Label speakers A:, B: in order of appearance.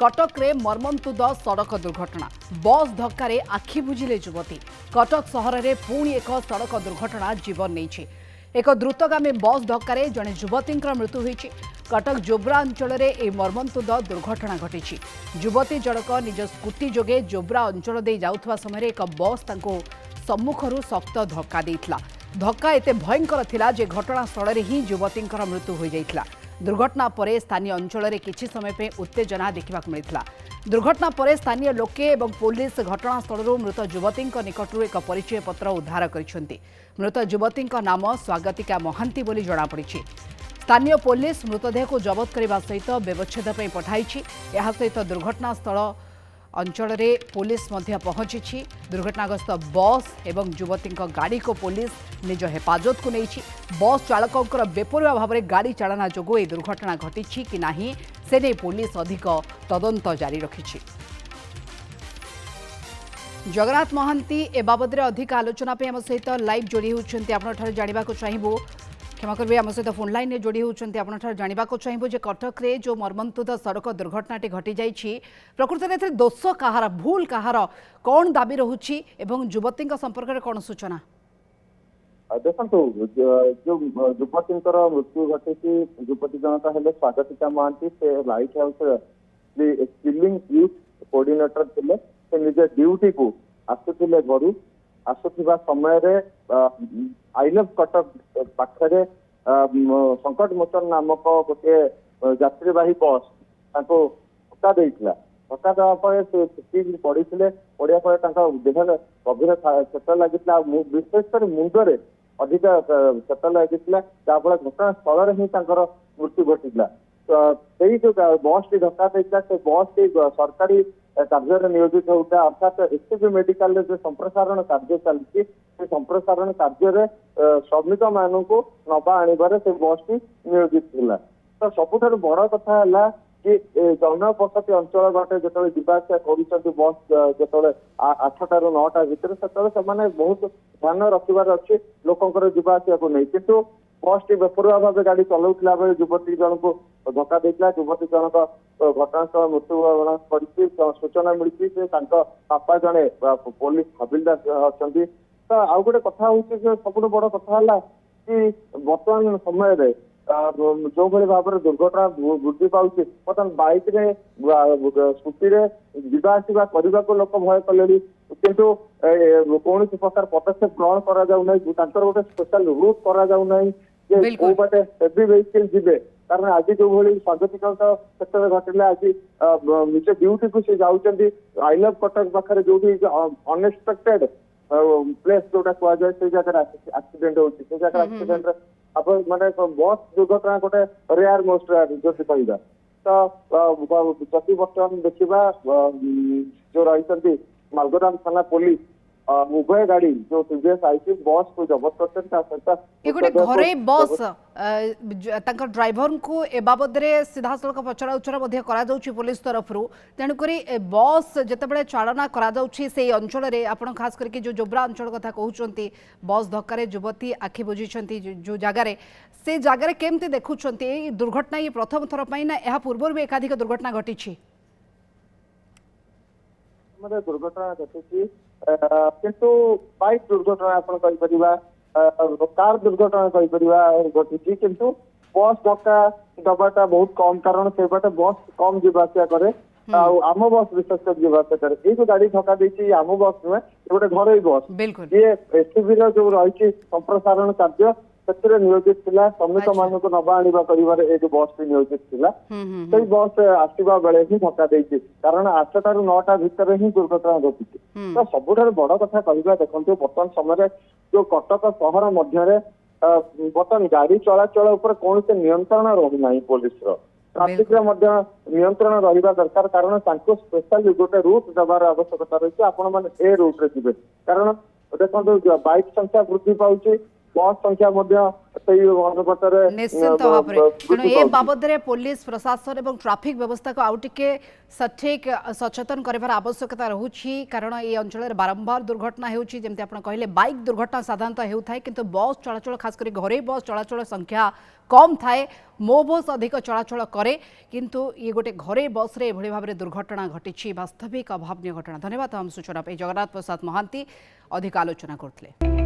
A: कटक रे मर्मन्तुद सड़क दुर्घटना बस धक्का आखि बुझिले युवती। कटक सहर में पुणी एक सड़क दुर्घटना जीवन नहीं। एक द्रुतगामी बस धक्का जड़े युवती मृत्यु होती। कटक जोब्रा अंचल में यह मर्मन्तुद दुर्घटना घटी। युवती जनक निज स्कूटी जोगे जोब्रा अंचल दे जाउथवा समय एक बस तांको सम्मुखरू शक्त धक्का देइथिला। धक्का एते भयंकर थिला जे घटनास्थल में ही युवती मृत्यु हो जाइथिला। दुर्घटना पर स्थानीय अंचल में किछि समय पे उत्तेजना देखा मिलता। दुर्घटना पर स्थानीय लोके एवं पुलिस घटनास्थल मृत युवती निकटू एक परिचय पत्र उद्धार कर। मृत युवती नाम स्वागतिका महांती बोली जଣାपड़ी। स्थानीय पुलिस मृतदेह को जबत करने सहित व्यवच्छेद पठाई। यह सहित दुर्घटनास्थल अंचल में पुलिस पहुंची। दुर्घटनाग्रस्त बस एवं युवती गाड़ी को पुलिस निज हेफाजत को नहीं। बस चालक बेपरुआ भाव में गाड़ी चालना जोगु यह दुर्घटना घटी कि नहीं से नहीं पुलिस अधिक तदंत जारी रखी। जगन्नाथ महांती ए बाबद अधिक आलोचना आम सहित लाइव जोड़ी होती। आपठार जानवा चाहबू, क्षमा करेंगे, आम सहित फोन लाइन जोड़ी होती। आपठार जानवा चाहबू जे कटक रे जो मर्मन्तुद सड़क दुर्घटनाटी घटी जाइए प्रकृत में दोष कहार भूल कहार कौन दाबी रोचे एवं युवती संपर्क में कौन सूचना?
B: देखो जो युवती मृत्यु घटी युवती जनता है स्वागतिका महांती। से light house skilling youth coordinator थे। से निज ड्यूटी को आसुले घर आसुवा समय आई लव कटक पाखे संकट मोचन नामक गोटे यात्रीवाही बस धक्का देइथिला। धक्का देवा से पड़ी पड़ा देह गभीर क्षत लगी। विशेषकर मुंडरे अधिक क्षत लगी जहाँफल घटनास्थल ही मृत्यु घटी। से जो बस टी धक्का देता से बस टी सरकारी कार्य नियोजित होता। अर्थात एससीबी मेडिकल जो संप्रसारण कार्य चलती संप्रसारण कार्य श्रमिक मान को नवा आणबार से बस टी नियोजित थी। तो सबुठ बड़ कथा है कि जनबसती अंचल बाटे जो जावासिया कर बस जो 8टा ରୁ 9टा भितर से बहुत ध्यान रखार अच्छे लोकर जावासिया को नहीं। किंतु बस टी बेपरुआ भाव गाड़ी चलाउला बेले युवती जन को धक्का देता। युवती जनक घटनास्थल मृत्युवरण कर सूचना मिली। पापा जड़े पुलिस हविलदार अच्छा। तो आउ गोटे कथा हूँ सब बड़ कथा है कि बर्तमान समय जो भाई भाव में दुर्घटना वृद्धि पाँच बर्तमान बाइक रे स्कूटी रे जावासवा करने को लोक भय कले किंतु कौन प्रकार पदक्षेप ग्रहण कर गोटे स्पेशल रूट कर बाटे हेवी व्हीकल जीवे। कारण आज जो भाई स्वागतिक क्षेत्र में घटना आज निज ड्यूटी को सी जाऊँगी आई लव कटक पाखे जो अनएक्सपेक्टेड प्लेस जोटा कहुए से जगह एक्सीडेंट होती जगह एक्सीडेंट आप माने बस दुर्घटना गोटे रेयर मोस्ट रेयर जो कहवा। तो जति बर्तमान देखा जो रही मालगोदाम थाना पुलिस उभय गाड़ी जो टीवीएस आईसी बस को जबत कर
A: घरे बस ड्राइवर को ए बाबद सीधा सड़क पचरा उचरा पुलिस तरफ तेणुक बस जिते चालना से अंचल में आप खास करके जो जोब्रा अंचल कथा कहते बस धक्का युवती आखि बुझी जो जगार से जगार केमती देखुं दुर्घटना ये प्रथम थर ना यह पूर्व भी एकाधिक दुर्घटना घटी?
B: दुर्घटना घटी किंतु बाइक दुर्घटना आप कार दुर्घटना घटी किंतु बस धक्का दबाटा बहुत कम। कारण से बाटे बस कम जावासिया करे आम बस विशेषकर जावासिया करे। ये जो गाड़ी धक्का देती आम बस नुहे गोटे घर बस ये एससीबी जो रही संप्रसारण कार्य से नियोजित थिला। श्रमिक मान को नवा आणवा कर बस टी नियोजित थिला। से बस आसवा बेले ही धक्का देती। कारण 8टा ରୁ 9ଟା भितर ही दुर्घटना घटी। तो सबुठ बड़ कथा कहवा देखो बर्तमान समय जो कटक सहर मध्य बर्तमान गाड़ी चलाचल उपर कौन से नियंत्रण रही ना पुलिस ट्राफिक नियंत्रण रहा दरकार। कारण स्पेशल गोटे रूट देवार आवश्यकता रही। आपण मैंने ए रूट रे जी कारण देखो बाइक संख्या वृद्धि पाँच बस संख्या अनुपात
A: निश्चित भाव तेणु ए बाबद पुलिस प्रशासन और ट्राफिक व्यवस्था को आउ टिके सठिक सचेतन कर आवश्यकता रही कारण ये अंचल बारंबार दुर्घटना होती जमी आप कहले बाइक दुर्घटना साधारणतः होता है किंतु बस चलाचल खासकर घरे बस चलाचल संख्या कम थाए मो बस अधिक चलाचल करे किंतु ये गोटे घरे बस रे एभली भाव दुर्घटना घटी वास्तविक अभावन घटना। धन्यवाद हम सूचना जगन्नाथ प्रसाद महांती अधिक आलोचना करते।